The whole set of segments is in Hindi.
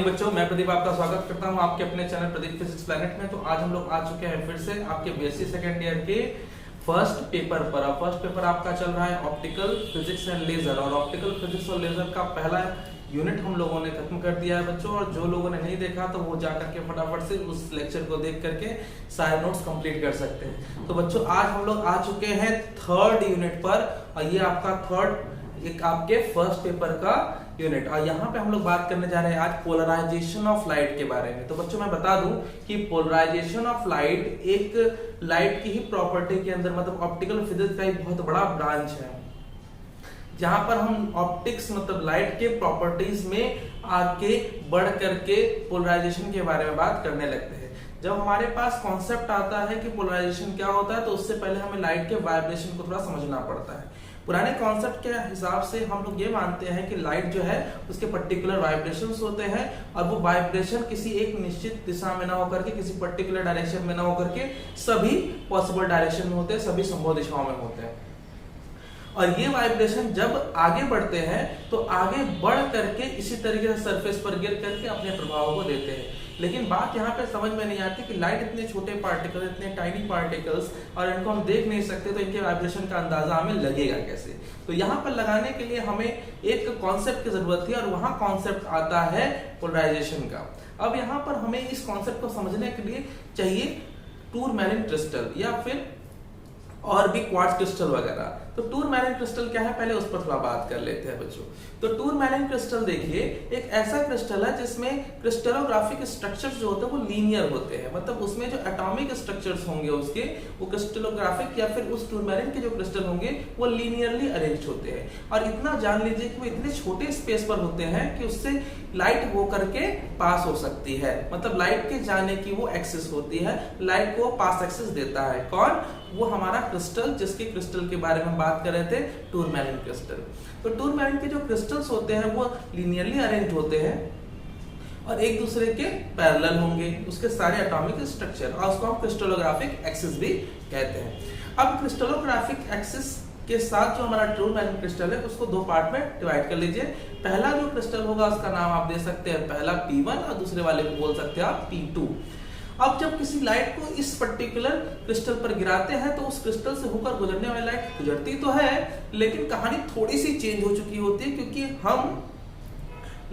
मॉर्निंग बच्चों, मैं प्रदीप आपका स्वागत करता हूं आपके अपने चैनल प्रदीप फिजिक्स प्लैनेट में। तो आज हम लोग आ चुके हैं फिर से आपके बीएससी सेकेंड ईयर के फर्स्ट पेपर पर। अब फर्स्ट पेपर आपका चल रहा है ऑप्टिकल फिजिक्स एंड लेजर, और ऑप्टिकल फिजिक्स और लेजर का पहला यूनिट हम लोगों ने खत्म कर दिया है बच्चों। और जो लोगों ने नहीं देखा तो वो जा करके फटाफट से उस लेक्चर को देख करके सारे नोट्स कंप्लीट कर सकते हैं। तो बच्चों आज हम लोग आ चुके हैं थर्ड यूनिट पर, और ये आपका थर्ड एक आपके फर्स्ट पेपर का यूनिट। और यहाँ पे हम लोग बात करने जा रहे हैं आज पोलराइजेशन ऑफ लाइट के बारे में। तो बच्चों मैं बता दूं कि पोलराइजेशन ऑफ लाइट एक लाइट की ही प्रॉपर्टी के अंदर, मतलब ऑप्टिकल फिजिक्स का एक बहुत बड़ा ब्रांच है, जहां पर हम ऑप्टिक्स मतलब लाइट के प्रॉपर्टीज में आगे बढ़ करके पोलराइजेशन के बारे में बात करने लगते हैं। जब हमारे पास कॉन्सेप्ट आता है कि पोलराइजेशन क्या होता है, तो उससे पहले हमें लाइट के वाइब्रेशन को थोड़ा समझना पड़ता है। पुराने कॉन्सेप्ट के हिसाब से हम लोग ये मानते हैं कि लाइट जो है उसके पर्टिकुलर वाइब्रेशंस होते हैं, और वो वाइब्रेशन किसी एक निश्चित दिशा में ना होकर के, किसी पर्टिकुलर डायरेक्शन में ना होकर के, सभी पॉसिबल डायरेक्शन में होते हैं, सभी संभव दिशाओं में होते हैं। और ये वाइब्रेशन जब आगे बढ़ते हैं तो आगे बढ़ करके इसी तरीके से सरफेस पर गिर करके अपने प्रभाव को देते हैं। लेकिन बात यहाँ पे समझ में नहीं आती कि लाइट इतने छोटे पार्टिकल्स, इतने टाइनी पार्टिकल्स, और इनको हम देख नहीं सकते, तो इनके वाइब्रेशन का अंदाजा हमें लगेगा कैसे। तो यहाँ पर लगाने के लिए हमें एक कॉन्सेप्ट की जरूरत थी, और वहां कॉन्सेप्ट आता है पोलराइजेशन का। अब यहाँ पर हमें इस कॉन्सेप्ट को समझने के लिए चाहिए टूरमैलिन क्रिस्टल या फिर और भी क्वार्ट्ज क्रिस्टल वगैरह। तो टूरमैलिन क्रिस्टल क्या है, पहले उस पर थोड़ा बात कर लेते हैं बच्चों। तो टूरमैलिन क्रिस्टल देखिए एक ऐसा क्रिस्टल है जिसमें क्रिस्टलोग्राफिक स्ट्रक्चर्स जो होते हैं वो लीनियर होते हैं, मतलब उसमें जो एटॉमिक स्ट्रक्चर्स होंगे उसके, वो क्रिस्टलोग्राफिक या फिर उस टूरमैलिन के जो क्रिस्टल होंगे वो लीनियरली अरेंज होते हैं। और इतना जान लीजिए कि वो इतने छोटे स्पेस पर होते हैं कि उससे लाइट हो करके पास हो सकती है, मतलब लाइट के जाने की वो एक्सेस होती है, लाइट को पास एक्सेस देता है। कौन? वो हमारा क्रिस्टल, जिसके क्रिस्टल के बारे में बात कर रहे थे, टूरमैलिन क्रिस्टल। तो टूरमैलिन के जो क्रिस्टल्स होते हैं वो लीनियरली अरेंज होते हैं और एक दूसरे के पैरेलल होंगे, उसके सारे एटॉमिक स्ट्रक्चर, और उसको हम क्रिस्टलोग्राफिक एक्सिस भी कहते हैं। अब क्रिस्टलोग्राफिक एक्सिस के साथ जो हमारा टूरमैलिन क्रिस्टल है उसको दो पार्ट में डिवाइड कर लीजिए। पहला जो क्रिस्टल होगा उसका नाम आप दे सकते हैं पहला P1, और दूसरे वाले को बोल सकते हैं आप P2। अब जब किसी लाइट को इस पर्टिकुलर क्रिस्टल पर गिराते हैं तो उस क्रिस्टल से होकर गुजरने वाली लाइट गुजरती तो है, लेकिन कहानी थोड़ी सी चेंज हो चुकी होती है, क्योंकि हम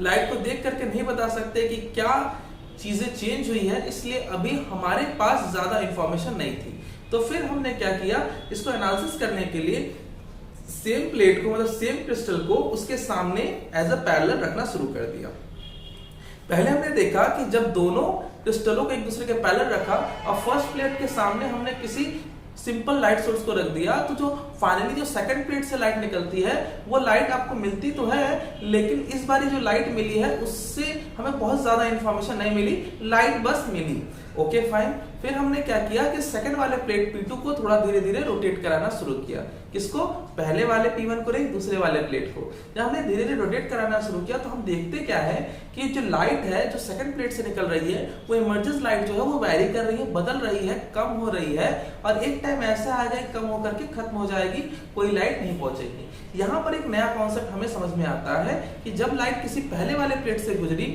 लाइट को देख करके नहीं बता सकते कि क्या चीजें चेंज हुई है, इसलिए अभी हमारे पास ज्यादा इंफॉर्मेशन नहीं थी। तो फिर हमने क्या किया, इसको एनालिसिस करने के लिए सेम प्लेट को, मतलब सेम क्रिस्टल को उसके सामने एज अ पैरेलल रखना शुरू कर दिया। पहले हमने देखा कि जब दोनों क्रिस्टलों को एक दूसरे के पैरेलल रखा और फर्स्ट प्लेट के सामने हमने किसी सिंपल लाइट सोर्स को रख दिया, तो जो फाइनली जो सेकंड प्लेट से लाइट निकलती है वो लाइट आपको मिलती तो है, लेकिन इस बार जो लाइट मिली है उससे हमें बहुत ज्यादा इंफॉर्मेशन नहीं मिली, लाइट बस मिली। Okay fine. फिर हमने क्या किया कि सेकंड वाले प्लेट P2 को थोड़ा धीरे धीरे रोटेट कराना शुरू किया। किसको? पहले वाले P1 को नहीं, दूसरे वाले प्लेट को। जब हमने धीरे धीरे रोटेट कराना शुरू किया तो हम देखते क्या है कि जो लाइट है जो सेकंड प्लेट से निकल रही है वो इमर्जेंस लाइट जो है वो वैरी कर रही है, बदल रही है, कम हो रही है, और एक टाइम ऐसा आ जाए कम होकर के खत्म हो जाएगी, कोई लाइट नहीं पहुंचेगी। यहाँ पर एक नया कॉन्सेप्ट हमें समझ में आता है कि जब लाइट किसी पहले वाले प्लेट से गुजरी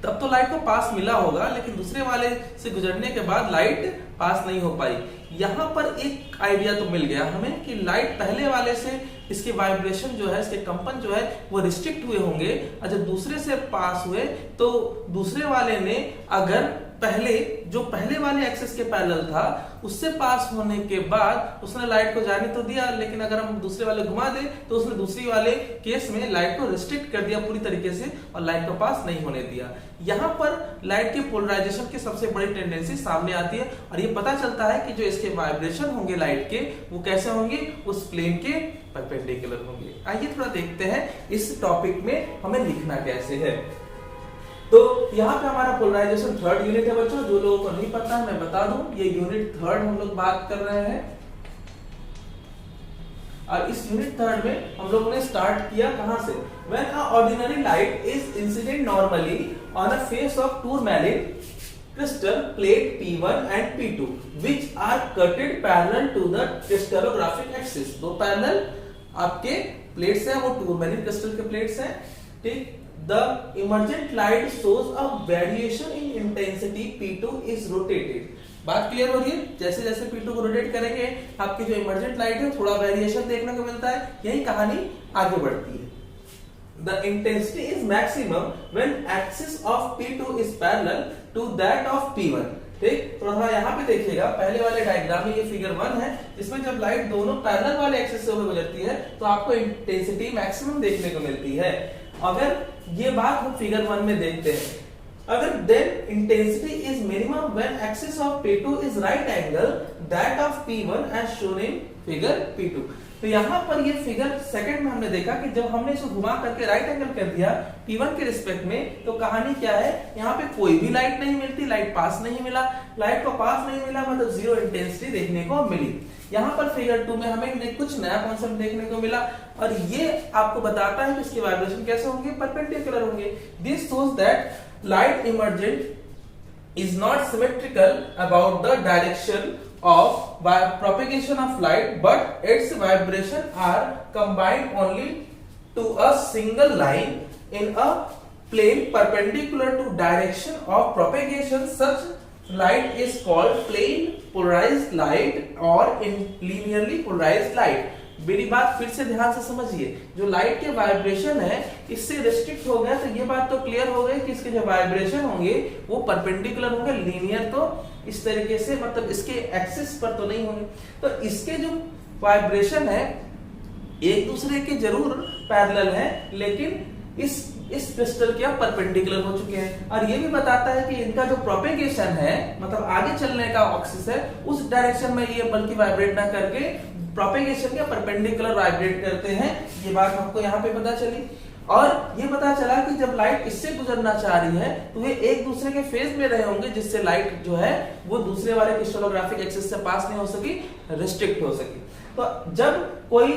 तब तो लाइट को पास मिला होगा, लेकिन दूसरे वाले से गुजरने के बाद लाइट पास नहीं हो पाई। यहाँ पर एक आइडिया तो मिल गया हमें कि लाइट पहले वाले से इसके वाइब्रेशन जो है, इसके कंपन जो है वो रिस्ट्रिक्ट हुए होंगे, और जब दूसरे से पास हुए तो दूसरे वाले ने अगर पहले वाले एक्सिस के पैरेलल था उससे पास होने के बाद उसने लाइट को जाने तो दिया, लेकिन अगर हम दूसरे वाले घुमा दे तो उसने दूसरी वाले केस में लाइट को रिस्ट्रिक्ट कर दिया पूरी तरीके से, और लाइट को पास नहीं होने दिया। यहाँ पर लाइट के पोलराइजेशन की सबसे बड़ी टेंडेंसी सामने आती है, और ये पता चलता है कि जो इसके वाइब्रेशन होंगे लाइट के वो कैसे होंगे, उस प्लेन के परपेंडिकुलर होंगे। आइए थोड़ा देखते हैं इस टॉपिक में हमें लिखना कैसे है। तो यहाँ पे हमारा पोलराइजेशन थर्ड यूनिट है बच्चों। जो लोगों को नहीं पता है मैं बता दूं, ये यूनिट थर्ड हम लोग बात कर रहे हैं, और इस यूनिट थर्ड में हम लोगों ने स्टार्ट किया कहां से? When a ordinary light is incident normally on a face of tourmaline crystal plate P1 and P2 which are cutted parallel to the crystallographic axis। दो पैरेलल आपके प्लेट्स हैं, वो टूरमैलिन क्रिस्टल के प्लेट्स हैं, ठीक। the emergent light shows a variation in intensity P2 is rotated. बात क्लियर हो रही है? जैसे जैसे P2 को रोटेट करेंगे आपकी जो इमर्जेंट लाइट है थोड़ा वेरिएशन देखने को मिलता है, यही कहानी आगे बढ़ती है। The intensity is maximum when axis of P2 is parallel to that of P1. ठीक, थोड़ा यहाँ पे देखिएगा, पहले वाले डायग्राम में ये फिगर 1 है, जिसमें जब लाइट दोनों पैरेलल वाले एक्सिस से होकर गुजरती है तो आपको इंटेंसिटी मैक्सिमम देखने को मिलती है। अगर ये बात हम फिगर 1 में देखते हैं, अगर then intensity is minimum when axis of P2 is right angle that of P1 as shown in figure P2। तो यहाँ पर ये फिगर सेकंड में हमने देखा कि जब हमने इसको घुमा करके राइट एंगल कर दिया P1 के रिस्पेक्ट में, तो कहानी क्या है, यहाँ पे कोई भी लाइट नहीं मिलती, लाइट पास नहीं मिला, लाइट को पास नहीं मिला मतलब जीरो इंटेंसिटी देखने को मिली। यहाँ पर फिगर 2 में हमें कुछ नया कॉन्सेप्ट देखने को मिला और ये आपको बताता है कि इसके वाइब्रेशन कैसे होंगे, परपेंडिकुलर होंगे। This shows that light emergent is not symmetrical about the direction of propagation of light, but its vibration are combined only to a single line in a plane perpendicular to direction of propagation. Such light is called plane polarized light or in linearly polarized light। मेरी बात फिर से ध्यान से समझिए, जो लाइट के वाइब्रेशन है इससे रिस्ट्रिक्ट हो गया, तो ये बात तो क्लियर हो गई कि इसके जो वाइब्रेशन होंगे वो परपेंडिकुलर होंगे, लीनियर तो इस तरीके से मतलब इसके एक्सिस पर तो नहीं होंगे। तो इसके जो वाइब्रेशन है एक दूसरे के जरूर पैरेलल है, लेकिन इस क्रिस्टल के अब परपेंडिकुलर हो चुके हैं। और ये भी बताता है कि इनका जो प्रोपेगेशन है मतलब आगे चलने का एक्सिस है उस डायरेक्शन में ये बल्कि वाइब्रेट ना करके प्रोपेगेशन के परपेंडिकुलर वाइब्रेट करते हैं। ये बात हमको यहाँ पे पता चली और ये पता चला कि जब लाइट इससे गुजरना चाह रही है तो वे एक दूसरे के फेज में रहे होंगे, जिससे लाइट जो है वो दूसरे वाले क्रिस्टलोग्राफिक एक्सिस से पास नहीं हो सकी, रिस्ट्रिक्ट हो सकी। तो जब कोई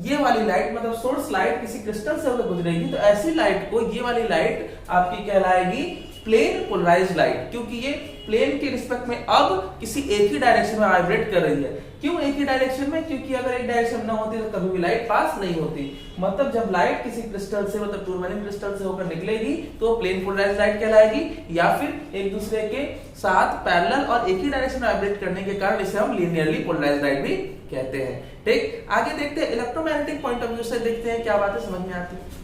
ये वाली लाइट मतलब सोर्स लाइट किसी क्रिस्टल से होकर गुजरेगी तो ऐसी लाइट को ये वाली लाइट आपकी कहलाएगी प्लेन पोलराइज्ड लाइट, क्योंकि ये प्लेन के रिस्पेक्ट में अब किसी एक ही डायरेक्शन में वाइब्रेट कर रही है। क्यों एक ही डायरेक्शन में? क्योंकि अगर एक डायरेक्शन ना होती तो कभी भी लाइट पास नहीं होती। मतलब जब लाइट किसी क्रिस्टल से मतलब टूरमैनिक क्रिस्टल से होकर निकलेगी तो प्लेन पोलराइज्ड लाइट कहलाएगी, या फिर एक दूसरे के साथ पैरेलल और एक ही डायरेक्शन में वाइब्रेट करने के कारण इसे हम लीनियरली पोलराइज्ड लाइट भी कहते हैं। ठीक, आगे देखते हैं इलेक्ट्रोमैग्नेटिक पॉइंट ऑफ व्यू से, देखते हैं क्या बातें समझ में आती है।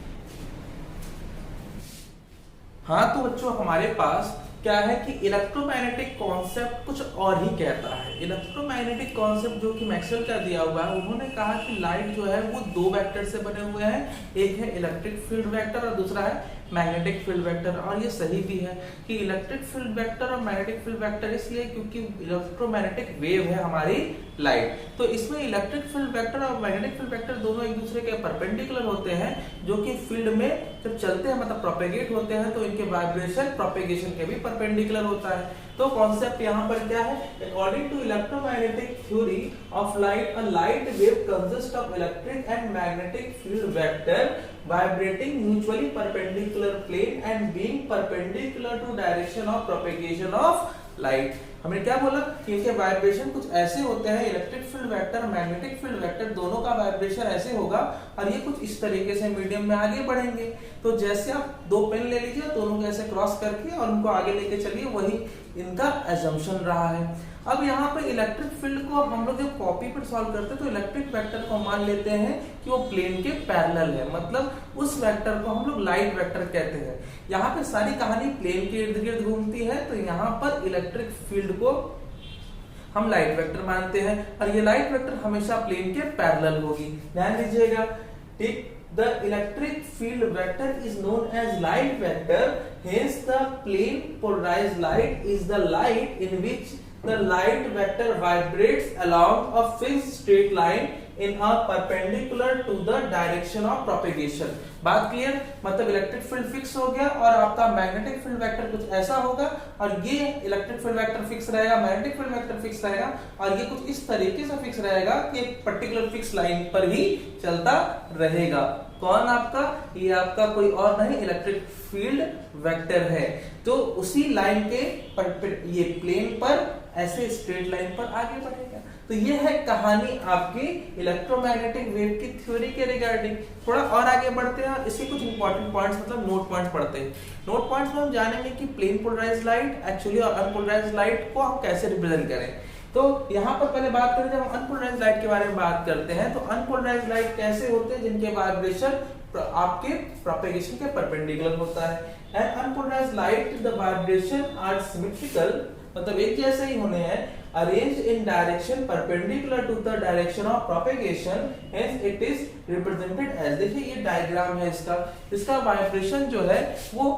हाँ तो बच्चों हमारे पास क्या है कि इलेक्ट्रोमैग्नेटिक कॉन्सेप्ट कुछ और ही कहता है। इलेक्ट्रोमैग्नेटिक कॉन्सेप्ट जो कि मैक्सवेल का दिया हुआ है, उन्होंने कहा कि लाइट जो है वो दो वेक्टर से बने हुए हैं, एक है इलेक्ट्रिक फील्ड वेक्टर और दूसरा है मैग्नेटिक फील्ड वेक्टर। और ये सही भी है कि इलेक्ट्रिक फील्ड वेक्टर और मैग्नेटिक फील्ड वेक्टर इसलिए क्योंकि इलेक्ट्रोमैग्नेटिक वेव है हमारी लाइट, तो इसमें इलेक्ट्रिक फील्ड वेक्टर और मैग्नेटिक फील्ड वेक्टर दोनों एक दूसरे के परपेंडिकुलर होते हैं, जो कि फील्ड में जब चलते हैं मतलब प्रोपेगेट होते हैं तो इनके वाइब्रेशन प्रोपेगेशन के भी परपेंडिकुलर होता है। तो कॉन्सेप्ट यहाँ पर क्या है, according to electromagnetic theory of light, a light wave consist of electric and magnetic field vector vibrating mutually perpendicular plane and being perpendicular to direction of propagation of light। हमने क्या बोला कि इनके वाइब्रेशन कुछ ऐसे होते हैं, इलेक्ट्रिक फील्ड वेक्टर और मैग्नेटिक फील्ड वेक्टर दोनों का वाइब्रेशन ऐसे होगा और ये कुछ इस तरीके से मीडियम में आगे बढ़ेंगे। तो जैसे आप दो पेन ले लीजिए, दोनों को ऐसे क्रॉस करके और उनको आगे लेके चलिए, वही इनका एजम्पशन रहा है। अब यहाँ पे इलेक्ट्रिक फील्ड को हम लोग जब कॉपी पर सॉल्व करते हैं तो इलेक्ट्रिक वेक्टर को मान लेते हैं कि वो प्लेन के पैरेलल है, मतलब उस वेक्टर को हम लोग लाइट वेक्टर कहते हैं। यहाँ पे सारी कहानी प्लेन के इर्द गिर्द घूमती है, तो यहाँ पर इलेक्ट्रिक फील्ड को हम लाइट वेक्टर मानते हैं और ये लाइट वेक्टर हमेशा प्लेन के पैरेलल होगी। ध्यान दीजिएगा, ठीक। The electric field vector is known as light vector. Hence, the plane polarized light is the light in which the light vector vibrates along a fixed straight line in a perpendicular to the direction of propagation। बात क्लियर? मतलब इलेक्ट्रिक फील्ड फिक्स हो गया और आपका मैग्नेटिक फील्ड वेक्टर कुछ ऐसा होगा और ये इलेक्ट्रिक फील्ड वेक्टर फिक्स रहेगा, मैग्नेटिक फील्ड वेक्टर फिक्स रहेगा और ये कुछ इस तरीके से फिक्स रहेगा कि एक पर्टिकुलर फिक्स लाइन पर ही चलता रहेगा। कौन आपका? ये आपका कोई और नहीं, इलेक्ट्रिक फील्ड वेक्टर है, तो उसी लाइन के ये प्लेन पर ऐसे स्ट्रेट लाइन पर आगे बढ़ेगा। तो ये है कहानी आपकी इलेक्ट्रोमैग्नेटिक वेव की थ्योरी के रिगार्डिंग। थोड़ा और आगे बढ़ते हैं और इसके कुछ इंपॉर्टेंट पॉइंट्स मतलब नोट पॉइंट्स पढ़ते हैं। नोट पॉइंट्स में हम जानेंगे कि प्लेन पोलराइज्ड लाइट एक्चुअली और अनपोलराइज्ड लाइट को हम कैसे रिप्रेजेंट करें। तो यहाँ पर पहले बात करें, जब हम अनपोलराइज्ड लाइट के बारे में बात करते हैं तो अनपोलराइज्ड लाइट कैसे होते हैं, जिनके वाइब्रेशन आपके प्रोपेगेशन के परपेंडिकुलर होता है। And unpolarised light the vibration are symmetrical, मतलब एक जैसे ही होने हैं, arrange in direction perpendicular to the direction of propagation, hence it is represented as, देखिए ये डायग्राम है इसका वाइब्रेशन जो है वो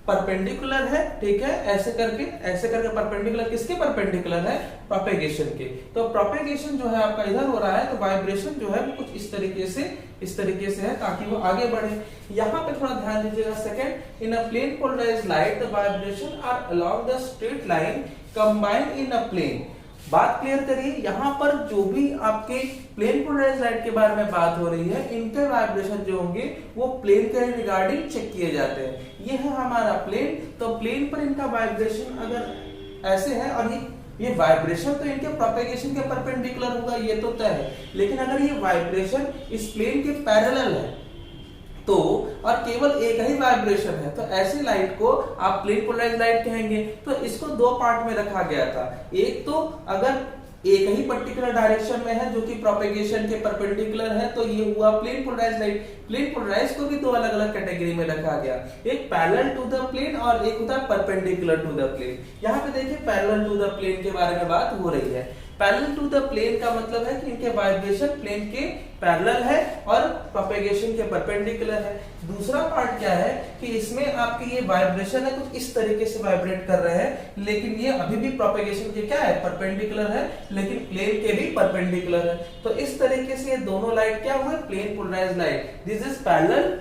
परपेंडिकुलर है, ठीक है, ऐसे करके परपेंडिकुलर, किसके परपेंडिकुलर है, प्रोपेगेशन के। तो प्रोपेगेशन जो है आपका इधर हो रहा है, तो वाइब्रेशन जो है वो कुछ इस तरीके से है ताकि वो आगे बढ़े। यहाँ पे थोड़ा ध्यान दीजिएगा। Second, in a plane polarised light the vibration are along the straight line combined in a plane. बात क्लियर करिए, यहाँ पर जो भी आपके प्लेन पोलराइज्ड लाइट के बारे में बात हो रही है, इनके वाइब्रेशन जो होंगे वो प्लेन के रिगार्डिंग चेक किए जाते हैं। ये है हमारा प्लेन, तो प्लेन पर इनका वाइब्रेशन अगर ऐसे है और ये वाइब्रेशन तो इनके प्रोपेगेशन के परपेंडिकुलर होगा, ये तो तय है। लेकिन अगर ये वाइब्रेशन इस प्लेन के पैरेलल है तो, और केवल एक ही वाइब्रेशन है, तो ऐसी लाइट को आप प्लेन पोलराइज्ड लाइट कहेंगे। तो इसको दो पार्ट में रखा गया था। एक तो अगर एक ही पर्टिकुलर डायरेक्शन में है जो कि प्रोपेगेशन के परपेंडिकुलर है, तो ये हुआ plane polarised light. Plane polarised को भी दो अलग अलग कैटेगरी में रखा गया, एक पैरेलल टू द प्लेन और एक होता है परपेंडिकुलर टू द प्लेन। यहाँ पे देखिए पैरेलल टू द प्लेन के बारे में बात हो रही है। पैरेलल टू द प्लेन का मतलब है कि इनके वाइब्रेशन प्लेन के पैरेलल है और प्रोपेगेशन के परपेंडिकुलर है। दूसरा पार्ट क्या है कि इसमें आपकी ये वाइब्रेशन है कुछ इस तरीके से वाइब्रेट कर रहे हैं, लेकिन ये अभी भी प्रोपेगेशन के क्या है, परपेंडिकुलर है, लेकिन प्लेन के भी परपेंडिकुलर है। तो इस तरीके से ये दोनों लाइट क्या हुए, plane polarised light. This is parallel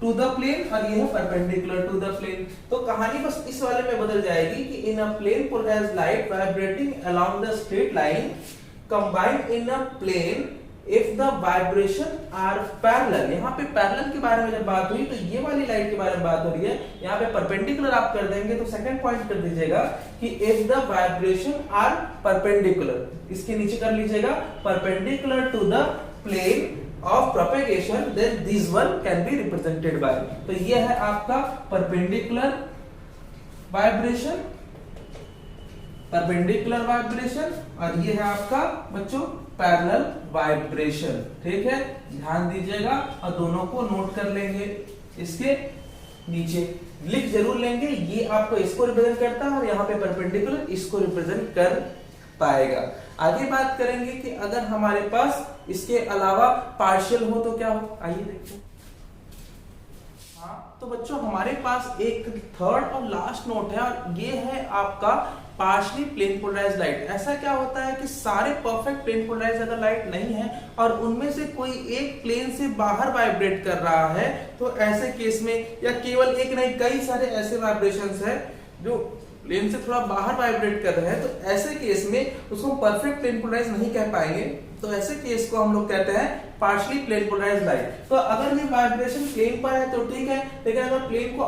to the plane और ये है परपेंडिकुलर टू द प्लेन। तो कहानी बस इस वाले में बदल जाएगी कि in a plane polarised light vibrating along the straight line combined in a plane if the vibration are parallel. यहाँ पे पैरेलल के बारे में जब बात हुई तो ये वाली लाइट के बारे में बात हो रही है, यहाँ पे परपेंडिकुलर आप कर देंगे तो सेकंड पॉइंट कर दीजिएगा कि if the vibration are perpendicular, इसके नीचे कर लीजिएगा perpendicular to the plane of propagation, then this one can be represented by। तो ये है आपका perpendicular vibration और ये है आपका बच्चों पैरेलल वाइब्रेशन। ठीक है, ध्यान दीजिएगा और दोनों को नोट कर लेंगे, इसके नीचे लिख जरूर लेंगे। ये आपको इसको रिप्रेजेंट करता है और यहाँ पे परपेंडिकुलर इसको रिप्रेजेंट कर पाएगा। आगे बात करेंगे कि अगर हमारे पास इसके अलावा पार्शियल हो तो क्या हो, आइए देखते हैं। हाँ, तो बच्चों हमारे पास एक थर्ड और लास्ट नोट है और ये है आपका पार्शियली प्लेन पोलराइज्ड लाइट। ऐसा क्या होता है कि सारे परफेक्ट प्लेन पोलराइज्ड अगर लाइट नहीं है और उनमें से कोई एक प्लेन से बाहर वाइब्रेट कर रहा है, तो ऐसे केस में, या केवल एक नहीं कई सारे ऐसे वाइब्रेशंस है जो प्लेन से थोड़ा बाहर वाइब्रेट कर रहे हैं, तो ऐसे केस में उसको परफेक्ट प्लेन पोलराइज नहीं कह पाएंगे। तो ऐसे केस को हम लोग कहते हैं पार्शियली प्लेन पोलराइज्ड लाइट। तो अगर ये वाइब्रेशन प्लेन पर है तो ठीक है, लेकिन अगर प्लेन को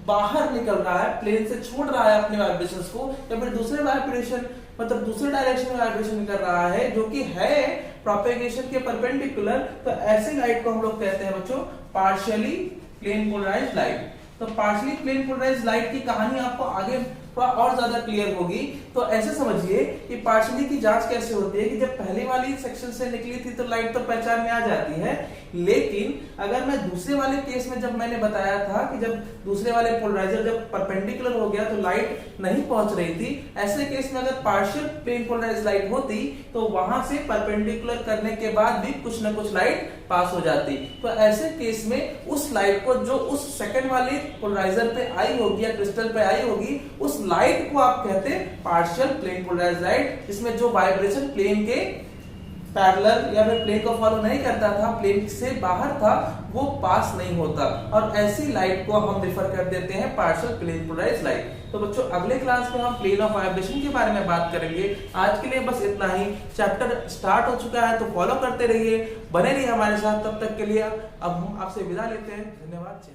बाहर निकल रहा है, प्लेन से छोड़ रहा है अपने वाइब्रेशंस को, या फिर दूसरे वाइब्रेशन मतलब दूसरे डायरेक्शन में वाइब्रेशन कर रहा है जो कि है प्रोपेगेशन के परपेंडिकुलर, तो ऐसे लाइट को हम लोग कहते हैं बच्चों पार्शियली प्लेन पोलराइज्ड लाइट। तो पार्शियली प्लेन पोलराइज्ड लाइट की कहानी आपको आगे थोड़ा और ज्यादा क्लियर होगी। तो ऐसे समझिए कि पार्शियली की जांच कैसे होती है कि जब पहली वाली सेक्शन से निकली थी तो लाइट तो पहचान में आ जाती है, लेकिन अगर मैं दूसरे वाले केस में जब मैंने बताया था कि जब दूसरे वाले पोलराइजर जब परपेंडिकुलर हो गया तो लाइट नहीं पहुंच रही थी, ऐसे केस में अगर पार्शियल प्लेन पोलराइज्ड लाइट होती तो वहां से परपेंडिकुलर करने के बाद भी कुछ ना कुछ लाइट पास हो जाती। तो ऐसे केस में उस लाइट को जो उस सेकंड वाले पोलराइजर पे आई होगी या क्रिस्टल पे आई होगी, उस लाइट को आप कहते हैं पार्शियल प्लेन पोलराइज्ड लाइट, जिसमें जो वाइब्रेशन प्लेन के पैरेलल या फिर प्लेन को फॉलो नहीं करता था, प्लेन से बाहर था, वो पास नहीं होता, और ऐसी लाइट को हम रिफर कर देते हैं पार्शियल प्लेन पोलराइज्ड लाइट। तो बच्चों अगले क्लास में हम प्लेन ऑफ वाइब्रेशन के बारे में बात करेंगे। आज के लिए बस इतना ही। चैप्टर स्टार्ट हो चुका है तो फॉलो करते रहिए, बने रहिए हमारे साथ। तब तक के लिए अब हम आपसे विदा लेते हैं। धन्यवाद।